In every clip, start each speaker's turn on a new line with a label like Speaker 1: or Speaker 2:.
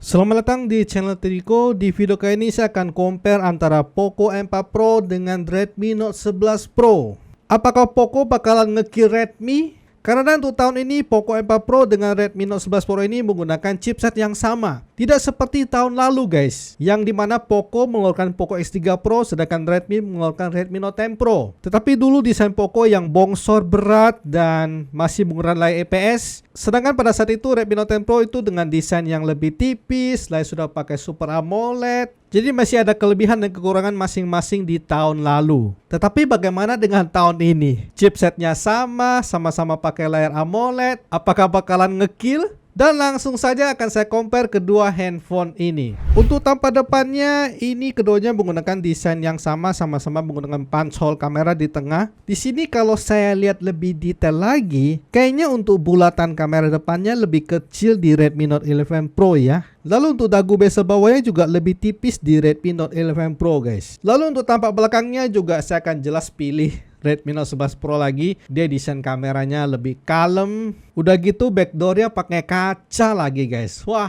Speaker 1: Selamat datang di channel Triko. Di video kali ini saya akan compare antara Poco M4 Pro dengan Redmi Note 11 Pro. Apakah Poco bakalan ngekill Redmi? Karena untuk tahun ini Poco M4 Pro dengan Redmi Note 11 Pro ini menggunakan chipset yang sama. Tidak seperti tahun lalu guys, yang dimana Poco mengeluarkan Poco X3 Pro sedangkan Redmi mengeluarkan Redmi Note 10 Pro. Tetapi dulu desain Poco yang bongsor berat dan masih menggunakan layar IPS. Sedangkan pada saat itu Redmi Note 10 Pro itu dengan desain yang lebih tipis, layar sudah pakai Super AMOLED. Jadi masih ada kelebihan dan kekurangan masing-masing di tahun lalu. Tetapi bagaimana dengan tahun ini? Chipsetnya sama-sama pakai layar AMOLED. Apakah bakalan ngekill? Dan langsung saja akan saya compare kedua handphone ini. Untuk tampak depannya, ini keduanya menggunakan desain yang sama-sama menggunakan punch hole kamera di tengah. Di sini kalau saya lihat lebih detail lagi, kayaknya untuk bulatan kamera depannya lebih kecil di Redmi Note 11 Pro ya. Lalu untuk dagu bezel bawahnya juga lebih tipis di Redmi Note 11 Pro guys. Lalu untuk tampak belakangnya juga saya akan jelas pilih Redmi Note 11 Pro lagi. Dia desain kameranya lebih kalem. Udah gitu backdoornya pakai kaca lagi guys. Wah.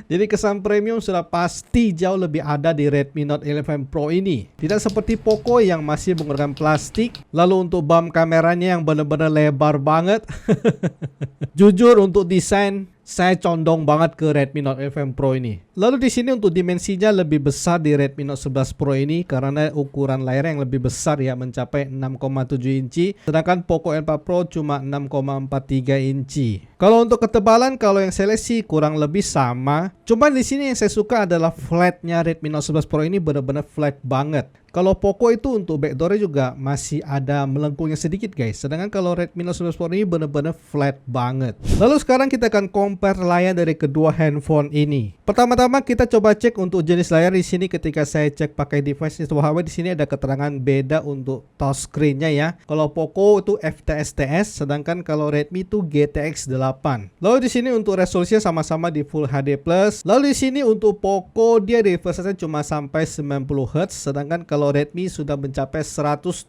Speaker 1: Jadi kesan premium sudah pasti jauh lebih ada di Redmi Note 11 Pro ini. Tidak seperti Poco yang masih menggunakan plastik. Lalu untuk bump kameranya yang benar-benar lebar banget. Jujur untuk desain saya condong banget ke Redmi Note 11 Pro ini. Lalu di sini untuk dimensinya lebih besar di Redmi Note 11 Pro ini karena ukuran layar yang lebih besar ya, mencapai 6,7 inci. Sedangkan Poco M4 Pro cuma 6,43 inci. Kalau untuk ketebalan, kalau yang saya lihat sih kurang lebih sama. Cuma di sini yang saya suka adalah flatnya Redmi Note 11 Pro ini benar-benar flat banget. Kalau Poco itu untuk backdoornya juga masih ada melengkungnya sedikit guys. Sedangkan kalau Redmi Note 11 Pro ini benar-benar flat banget. Lalu sekarang kita akan compare layar dari kedua handphone ini. Pertama-tama kita coba cek untuk jenis layar di sini. Ketika saya cek pakai device Huawei, di sini ada keterangan beda untuk touchscreen-nya ya. Kalau Poco itu FTSTS, sedangkan kalau Redmi itu GTX 8. Lalu di sini untuk resolusinya sama-sama di Full HD+. Lalu di sini untuk Poco dia refresh-nya cuma sampai 90 Hz, sedangkan kalau Redmi sudah mencapai 120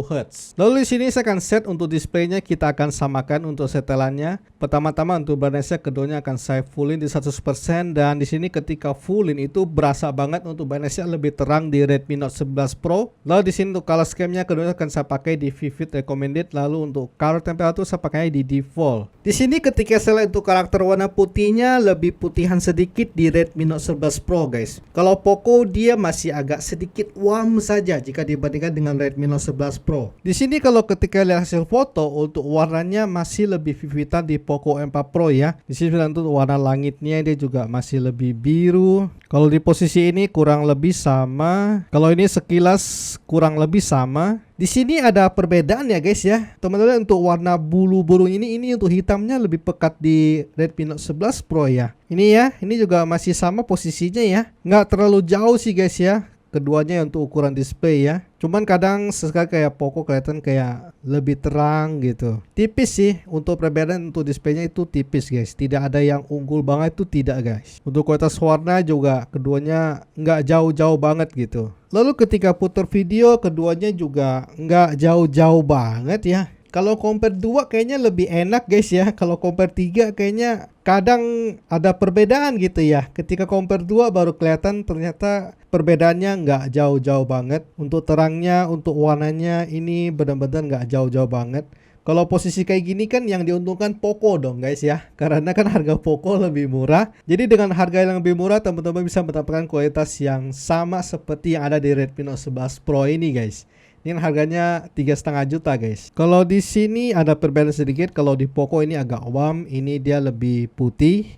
Speaker 1: Hz. Lalu di sini saya akan set untuk displaynya, kita akan samakan untuk setelannya. Pertama-tama untuk brightness-nya keduanya akan saya fullin di 100%, dan di sini ketika fullin itu berasa banget untuk brightness-nya lebih terang di Redmi Note 11 Pro. Lalu di sini untuk color scheme-nya keduanya akan saya pakai di Vivid Recommended, lalu untuk color temperature saya pakai di default. Di sini ketika saya lihat untuk karakter warna putihnya lebih putihan sedikit di Redmi Note 11 Pro guys. Kalau Poco dia masih agak sedikit warm saja jika dibandingkan dengan Redmi Note 11 Pro. Di sini kalau ketika lihat hasil foto untuk warnanya masih lebih vividan di Poco M4 Pro ya. Di sini untuk warna langitnya dia juga masih lebih biru. Kalau di posisi ini kurang lebih sama. Kalau ini sekilas kurang lebih sama. Di sini ada perbedaan ya guys ya. Teman-teman untuk warna bulu burung ini untuk hitamnya lebih pekat di Redmi Note 11 Pro ya. Ini ya, ini juga masih sama posisinya ya. Nggak terlalu jauh sih guys ya. Keduanya untuk ukuran display ya. Cuman kadang sekali kayak Poco kelihatan kayak lebih terang gitu. Tipis sih untuk perbedaan untuk displaynya itu tipis guys. Tidak ada yang unggul banget itu tidak guys. Untuk kualitas warna juga keduanya nggak jauh-jauh banget gitu. Lalu ketika putar video keduanya juga nggak jauh-jauh banget ya. Kalau compare 2 kayaknya lebih enak guys ya. Kalau compare 3 kayaknya kadang ada perbedaan gitu ya. Ketika compare 2 baru kelihatan ternyata perbedaannya nggak jauh-jauh banget. Untuk terangnya, untuk warnanya ini benar-benar nggak jauh-jauh banget. Kalau posisi kayak gini kan yang diuntungkan Poco dong guys ya. Karena kan harga Poco lebih murah. Jadi dengan harga yang lebih murah teman-teman bisa mendapatkan kualitas yang sama seperti yang ada di Redmi Note 11 Pro ini guys. Ini harganya 3,5 juta guys. Kalau di sini ada perbedaan sedikit. Kalau di Poco ini agak warm, ini dia lebih putih.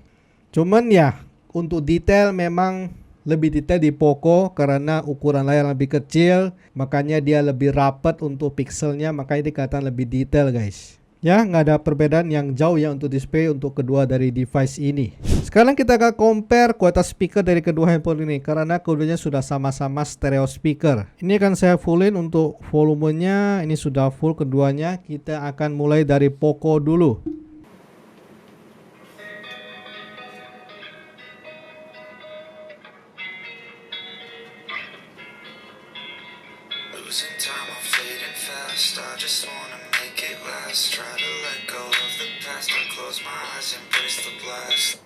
Speaker 1: Cuman ya untuk detail memang lebih detail di Poco karena ukuran layar lebih kecil, makanya dia lebih rapat untuk pixelnya, makanya dia kelihatan lebih detail guys. Ya, nggak ada perbedaan yang jauh ya untuk display untuk kedua dari device ini. Sekarang kita akan compare kualitas speaker dari kedua handphone ini karena keduanya sudah sama-sama stereo speaker. Ini akan saya fullin untuk volumenya, ini sudah full keduanya. Kita akan mulai dari Poco dulu. Losing time, I'm fading fast. I just wanna make it last. Try to let go of the past. I close my eyes, embrace the blast.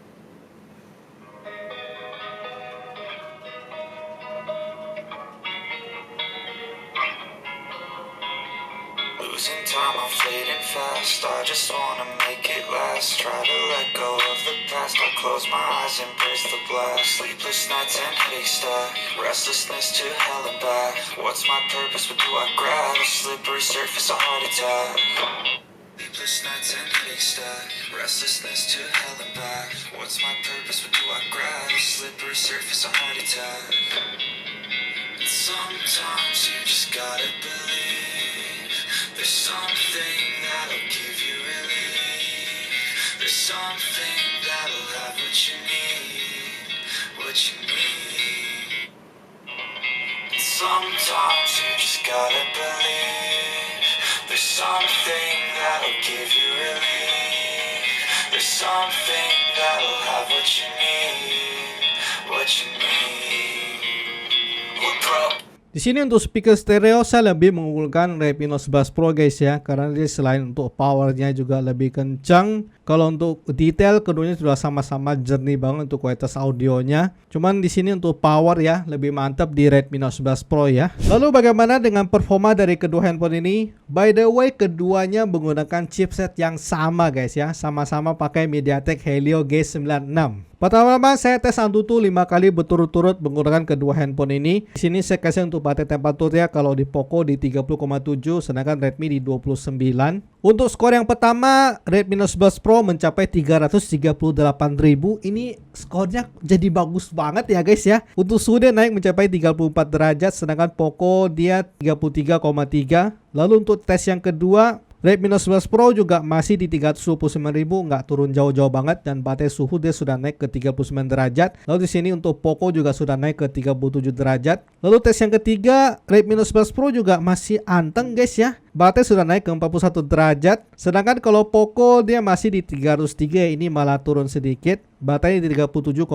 Speaker 2: fading fast. I just wanna make it last. Try to let go of the past. I close my eyes, embrace the blast. Sleepless nights and headaches stack. Restlessness to hell and back. What's my purpose? What do I grab? A slippery surface, a heart attack. Sleepless nights and headaches stack. Restlessness to hell and back. What's my purpose? What do I grab? A slippery surface, a heart attack. And sometimes you just gotta believe. There's something that'll give you relief. There's something that'll have what you need. What you need. And sometimes you just gotta believe. There's something that'll give you relief. There's something that'll have what you need. What you need. We're broke.
Speaker 1: Di sini untuk speaker stereo saya lebih mengunggulkan Redmi Note 11 Pro guys ya, karena dia selain untuk powernya juga lebih kencang. Kalau untuk detail keduanya sudah sama-sama jernih banget untuk kualitas audionya. Cuman di sini untuk power ya lebih mantap di Redmi Note 11 Pro ya. Lalu bagaimana dengan performa dari kedua handphone ini? By the way, keduanya menggunakan chipset yang sama guys ya, sama-sama pakai MediaTek Helio G96. Pertama-tama saya tes Antutu 5 kali berturut-turut menggunakan kedua handphone ini. Di sini saya kasih untuk baterai temperaturnya, kalau di Poco di 30,7 sedangkan Redmi di 29. Untuk skor yang pertama, Redmi Note 11 Pro mencapai 338.000. Ini skornya jadi bagus banget ya guys ya. Untuk suhu dia naik mencapai 34 derajat sedangkan Poco dia 33,3. Lalu untuk tes yang kedua, Redmi Note 11 Pro juga masih di 329.000, nggak turun jauh-jauh banget, dan baterai suhu dia sudah naik ke 39 derajat. Lalu di sini untuk Poco juga sudah naik ke 37 derajat. Lalu tes yang ketiga, Redmi Note 11 Pro juga masih anteng guys ya. Baterai sudah naik ke 41 derajat. Sedangkan kalau Poco dia masih di 303, ini malah turun sedikit. Baterai di 37,8.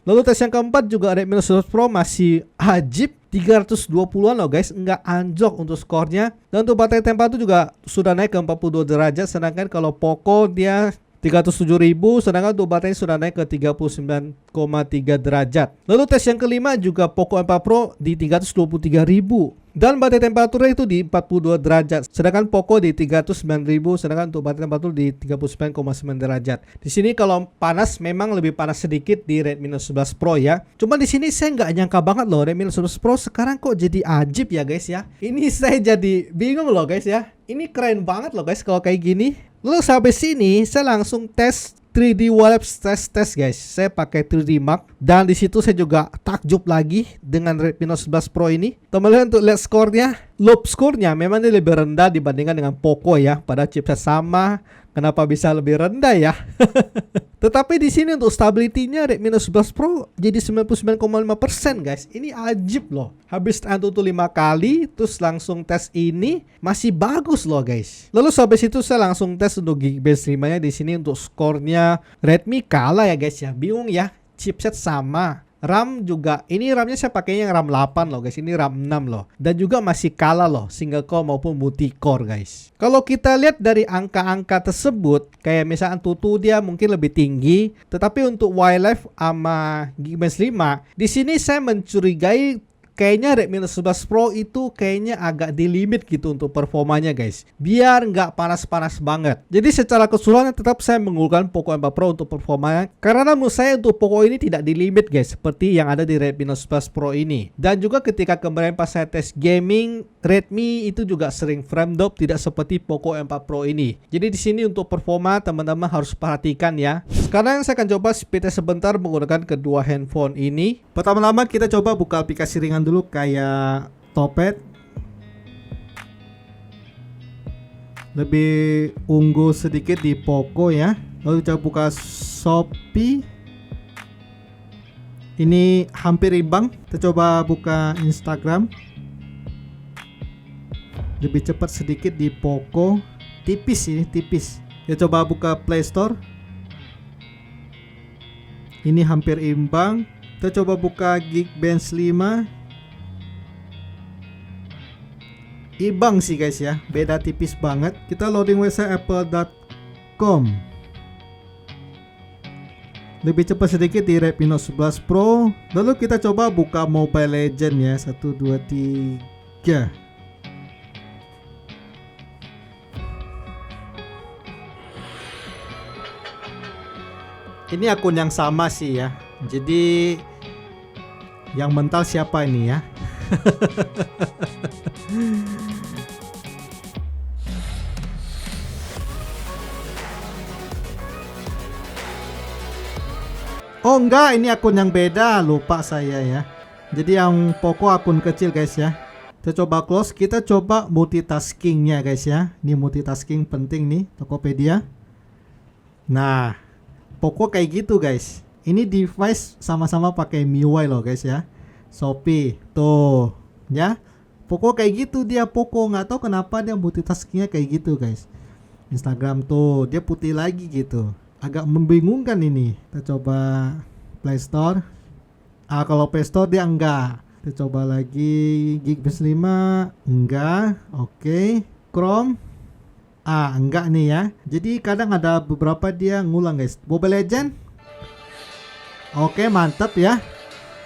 Speaker 1: Lalu tes yang keempat juga Redmi Note 11 Pro masih ajib 320-an loh guys, nggak anjlok untuk skornya. Dan untuk baterai temperatur juga sudah naik ke 42 derajat. Sedangkan kalau Poco dia 307.000, sedangkan untuk baterai sudah naik ke 39,3 derajat. Lalu tes yang kelima juga Poco M4 Pro di 323.000 dan baterai temperaturnya itu di 42 derajat. Sedangkan Poco di 309.000, sedangkan untuk baterai temperatur di 39,9 derajat. Di sini kalau panas memang lebih panas sedikit di Redmi Note 11 Pro ya. Cuma di sini saya nggak nyangka banget loh Redmi Note 11 Pro sekarang kok jadi ajib ya guys ya. Ini saya jadi bingung loh guys ya. Ini keren banget loh guys kalau kayak gini. Lalu sampai sini saya langsung tes 3D Wireless test guys. Saya pakai 3D Mark dan di situ saya juga takjub lagi dengan Redmi Note 11 Pro ini. Teman-teman untuk lihat skornya, loop skornya memang ini lebih rendah dibandingkan dengan Poco ya. Pada chipset sama, kenapa bisa lebih rendah ya? Tetapi di sini untuk stability-nya Redmi Note 11 Pro jadi 99,5% guys. Ini ajib loh. Habis Antutu 5 kali terus langsung tes ini masih bagus loh guys. Lalu sampai situ saya langsung tes untuk Geekbench 5-nya. Di sini untuk skornya Redmi kalah ya guys ya. Bingung ya. Chipset sama. RAM juga, ini RAM-nya saya pakainya yang RAM 8 loh guys, ini RAM 6 loh. Dan juga masih kalah loh, single core maupun multi core guys. Kalau kita lihat dari angka-angka tersebut, kayak misalnya Antutu dia mungkin lebih tinggi, tetapi untuk Wildlife sama Geekbench 5, di sini saya mencurigai kayaknya Redmi Note 11 Pro itu kayaknya agak di limit gitu untuk performanya guys, biar nggak panas-panas banget. Jadi secara keseluruhan tetap saya mengunggulkan Poco M4 Pro untuk performanya, karena menurut saya untuk Poco ini tidak di limit guys, seperti yang ada di Redmi Note 11 Pro ini. Dan juga ketika kemarin pas saya tes gaming, Redmi itu juga sering frame drop, tidak seperti Poco M4 Pro ini. Jadi di sini untuk performa teman-teman harus perhatikan ya. Sekarang saya akan coba speed test sebentar menggunakan kedua handphone ini. Pertama-tama kita coba buka aplikasi ringan dulu kayak Topet. Lebih unggul sedikit di Poco ya. Lalu kita buka Shopee. Ini hampir imbang. Kita coba buka Instagram. Lebih cepat sedikit di Poco. Tipis ini, tipis. Kita coba buka Play Store. Ini hampir imbang. Kita coba buka Geekbench 5. Imbang sih guys ya, beda tipis banget. Kita loading website apple.com. Lebih cepat sedikit di Redmi Note 11 Pro. Lalu kita coba buka Mobile Legend ya. 1, 2, 3. Ini akun yang sama sih ya. Jadi yang mental siapa ini ya? Oh enggak, ini akun yang beda, lupa saya ya. Jadi yang Poco akun kecil guys ya. Kita coba close, kita coba multitaskingnya guys ya. Ini multitasking penting nih, Tokopedia. Nah, Poco kayak gitu guys. Ini device sama-sama pakai MIUI loh guys ya. Shopee, tuh ya. Poco kayak gitu dia Poco, nggak tahu kenapa dia multitaskingnya kayak gitu guys. Instagram tuh dia putih lagi gitu. Agak membingungkan ini. Kita coba Play Store. Kalau Play Store dia enggak. Kita coba lagi Geekbench 5. Enggak. Oke. Chrome. Enggak nih ya. Jadi kadang ada beberapa dia ngulang guys. Mobile Legend. Oke, mantap ya.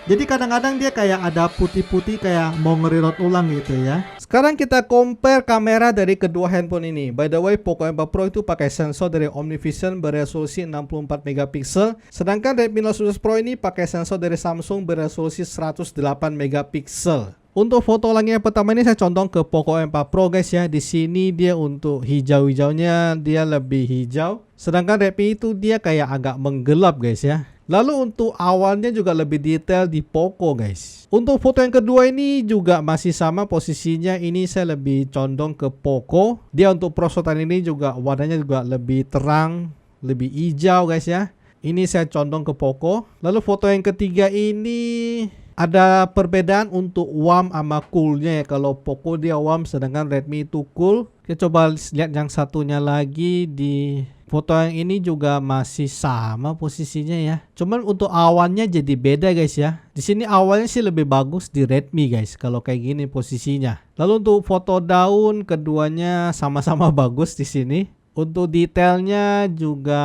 Speaker 1: Jadi kadang-kadang dia kayak ada putih-putih kayak mau nge-reload ulang gitu ya. Sekarang kita compare kamera dari kedua handphone ini. By the way, Poco M4 Pro itu pakai sensor dari OmniVision beresolusi 64 megapiksel. Sedangkan Redmi Note 11 Pro ini pakai sensor dari Samsung beresolusi 108 megapiksel. Untuk foto langit yang pertama ini saya condong ke Poco M4 Pro guys ya. Di sini dia untuk hijau-hijaunya dia lebih hijau. Sedangkan Redmi itu dia kayak agak menggelap guys ya. Lalu untuk awalnya juga lebih detail di Poco guys. Untuk foto yang kedua ini juga masih sama posisinya. Ini saya lebih condong ke Poco. Dia untuk perosotan ini juga warnanya juga lebih terang, lebih hijau guys ya. Ini saya condong ke Poco. Lalu foto yang ketiga ini ada perbedaan untuk warm sama coolnya ya. Kalau Poco dia warm sedangkan Redmi itu cool. Kita coba lihat yang satunya lagi. Di foto yang ini juga masih sama posisinya ya. Cuman untuk awannya jadi beda guys ya. Di sini awalnya sih lebih bagus di Redmi guys. Kalau kayak gini posisinya. Lalu untuk foto daun keduanya sama-sama bagus di sini. Untuk detailnya juga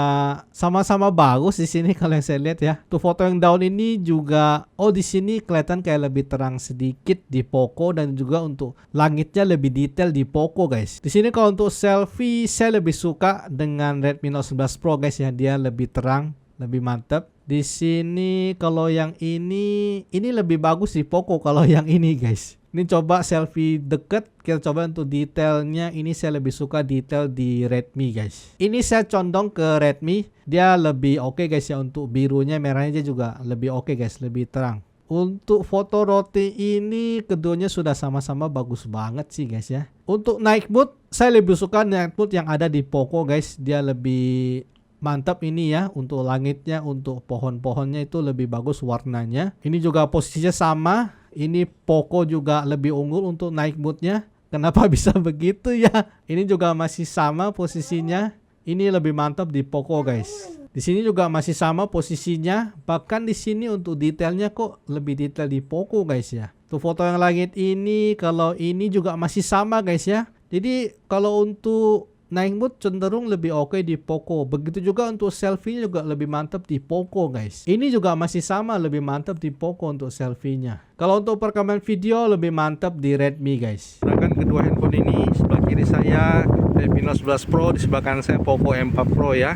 Speaker 1: sama-sama bagus di sini kalau yang saya lihat ya. Untuk foto yang daun ini juga di sini kelihatan kayak lebih terang sedikit di Poco dan juga untuk langitnya lebih detail di Poco guys. Di sini kalau untuk selfie saya lebih suka dengan Redmi Note 11 Pro guys ya. Dia lebih terang, lebih mantap. Di sini kalau yang ini lebih bagus di Poco kalau yang ini guys. Ini coba selfie deket, kita coba untuk detailnya. Ini saya lebih suka detail di Redmi guys. Ini saya condong ke Redmi. Dia lebih oke guys ya. Untuk birunya, merahnya juga lebih oke guys, lebih terang. Untuk foto roti ini keduanya sudah sama-sama bagus banget sih guys ya. Untuk night mode, saya lebih suka night mode yang ada di Poco guys. Dia lebih mantap ini ya. Untuk langitnya, untuk pohon-pohonnya itu lebih bagus warnanya. Ini juga posisinya sama. Ini Poco juga lebih unggul untuk naik moodnya. Kenapa bisa begitu ya? Ini juga masih sama posisinya. Ini lebih mantap di Poco guys. Di sini juga masih sama posisinya. Bahkan di sini untuk detailnya kok lebih detail di Poco guys ya. Tuh foto yang langit ini, kalau ini juga masih sama guys ya. Jadi kalau untuk naik mood cenderung lebih oke di Poco. Begitu juga untuk selfie juga lebih mantap di Poco guys. Ini juga masih sama lebih mantap di Poco untuk selfie-nya. Kalau untuk perekaman video lebih mantap di Redmi guys. Sedangkan kedua handphone ini sebelah kiri saya Redmi Note 11 Pro, di sebelah kanan saya Poco M4 Pro ya.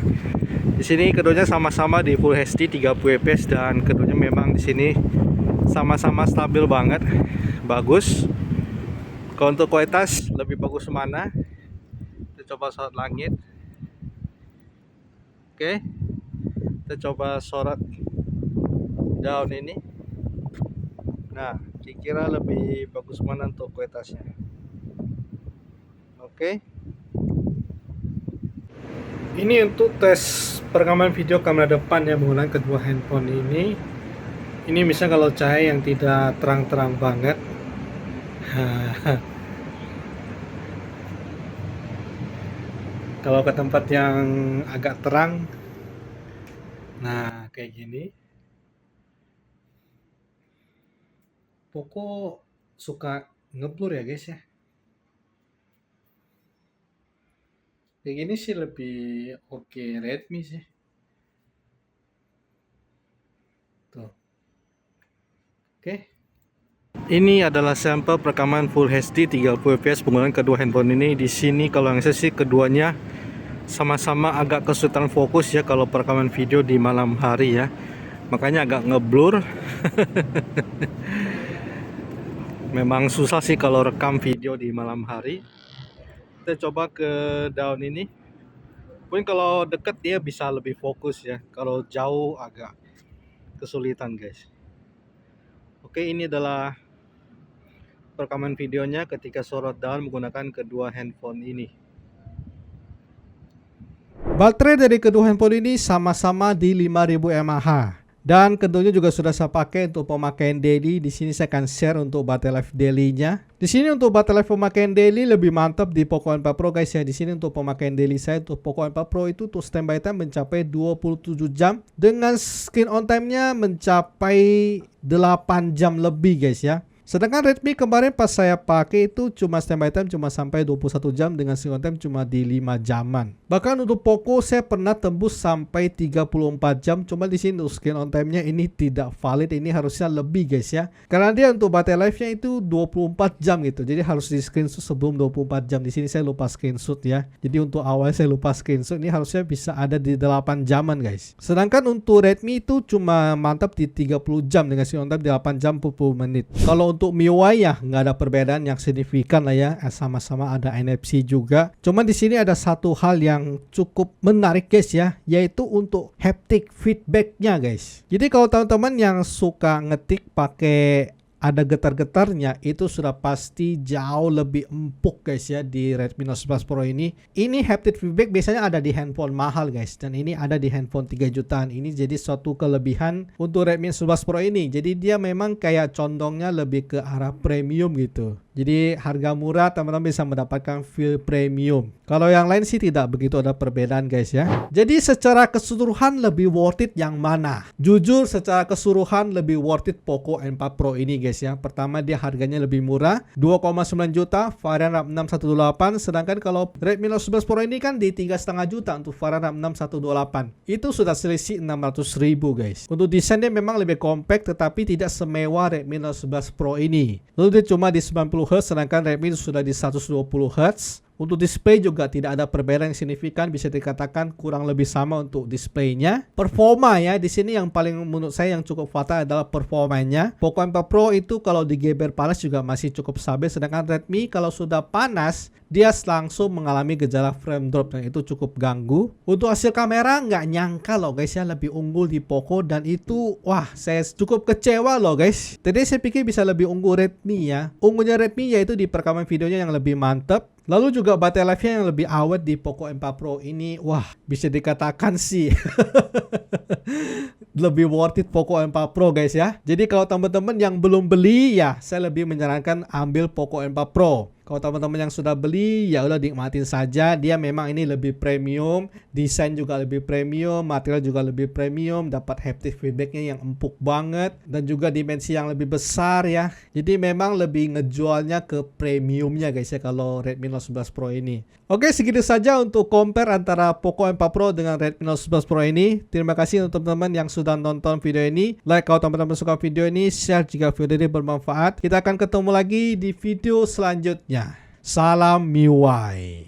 Speaker 1: Di sini keduanya sama-sama di Full HD 30 fps dan keduanya memang di sini sama-sama stabil banget, bagus. Kalau untuk kualitas lebih bagus mana? Coba sorot langit. Oke, kita coba sorot daun ini. Nah, kira-kira lebih bagus mana untuk kualitasnya. Oke, ini untuk tes perekaman video kamera depan ya menggunakan kedua handphone ini. Ini misalnya kalau cahaya yang tidak terang-terang banget. Kalau ke tempat yang agak terang, nah kayak gini. Poco suka ngeblur ya guys ya. Kayak gini sih lebih oke Redmi sih. Tuh. Oke. Ini adalah sampel perekaman Full HD 30 fps penggunaan kedua handphone ini. Di sini kalau yang saya sih keduanya sama-sama agak kesulitan fokus ya kalau perekaman video di malam hari ya. Makanya agak ngeblur. Memang susah sih kalau rekam video di malam hari. Kita coba ke daun ini. Mungkin kalau dekat dia bisa lebih fokus ya. Kalau jauh agak kesulitan guys. Oke, ini adalah perekaman videonya ketika sorot daun menggunakan kedua handphone ini. Baterai dari kedua handphone ini sama-sama di 5000 mAh. Dan keduanya juga sudah saya pakai untuk pemakaian daily. Di sini saya akan share untuk baterai life daily-nya. Di sini untuk baterai life pemakaian daily lebih mantap di Poco M4 Pro guys ya. Di sini untuk pemakaian daily saya untuk Poco M4 Pro itu untuk standby time mencapai 27 jam dengan screen on time-nya mencapai 8 jam lebih guys ya. Sedangkan Redmi kemarin pas saya pakai itu cuma standby time cuma sampai 21 jam dengan screen on time cuma di 5 jaman. Bahkan untuk Poco saya pernah tembus sampai 34 jam, cuma di sini untuk screen on time-nya ini tidak valid, ini harusnya lebih guys ya. Karena dia untuk baterai life-nya itu 24 jam gitu. Jadi harus di screenshot sebelum 24 jam. Di sini saya lupa screenshot ya. Jadi untuk awal saya lupa screenshot, ini harusnya bisa ada di 8 jaman guys. Sedangkan untuk Redmi itu cuma mantap di 30 jam dengan screen on time 8 jam 40 menit. Kalau untuk MIUI ya nggak ada perbedaan yang signifikan lah ya, sama-sama ada NFC juga. Cuman di sini ada satu hal yang cukup menarik guys ya, yaitu untuk haptic feedbacknya guys. Jadi kalau teman-teman yang suka ngetik pakai ada getar-getarnya itu sudah pasti jauh lebih empuk guys ya di Redmi Note 11 Pro ini. Ini haptic feedback biasanya ada di handphone mahal guys, dan ini ada di handphone 3 jutaan. Ini jadi suatu kelebihan untuk Redmi 11 Pro ini. Jadi dia memang kayak condongnya lebih ke arah premium gitu. Jadi harga murah teman-teman bisa mendapatkan feel premium. Kalau yang lain sih tidak begitu ada perbedaan guys ya. Jadi secara keseluruhan lebih worth it yang mana? Jujur secara keseluruhan lebih worth it Poco M4 Pro ini guys ya. Pertama dia harganya lebih murah, 2,9 juta varian RAM 6128. Sedangkan kalau Redmi Note 11 Pro ini kan di 3,5 juta untuk varian RAM 6128. Itu sudah selisih 600.000 guys. Untuk desainnya memang lebih compact tetapi tidak semewah Redmi Note 11 Pro ini. Lalu dia cuma di 90 Hz sedangkan Redmi sudah di 120 Hz. Untuk display juga tidak ada perbedaan yang signifikan, bisa dikatakan kurang lebih sama untuk displaynya. Performa ya, di sini yang paling menurut saya yang cukup fatal adalah performanya. Poco M4 Pro itu kalau digeber panas juga masih cukup stabil, sedangkan Redmi kalau sudah panas dia langsung mengalami gejala frame drop dan itu cukup ganggu. Untuk hasil kamera nggak nyangka loh guys ya, lebih unggul di Poco dan itu wah saya cukup kecewa loh guys. Tadi saya pikir bisa lebih unggul Redmi ya. Unggulnya Redmi yaitu di perekaman videonya yang lebih mantap. Lalu juga baterai life-nya yang lebih awet di Poco M4 Pro ini. Wah, bisa dikatakan sih lebih worth it Poco M4 Pro guys ya. Jadi kalau teman-teman yang belum beli ya, saya lebih menyarankan ambil Poco M4 Pro. Kalau teman-teman yang sudah beli ya udah nikmatin saja. Dia memang ini lebih premium, desain juga lebih premium, material juga lebih premium, dapat haptic feedbacknya yang empuk banget dan juga dimensi yang lebih besar ya. Jadi memang lebih ngejualnya ke premiumnya guys ya kalau Redmi Note 11 Pro ini. Oke, segitu saja untuk compare antara Poco M4 Pro dengan Redmi Note 11 Pro ini. Terima kasih untuk teman-teman yang sudah nonton video ini. Like kalau teman-teman suka video ini, share jika video ini bermanfaat. Kita akan ketemu lagi di video selanjutnya. Salam MIUI.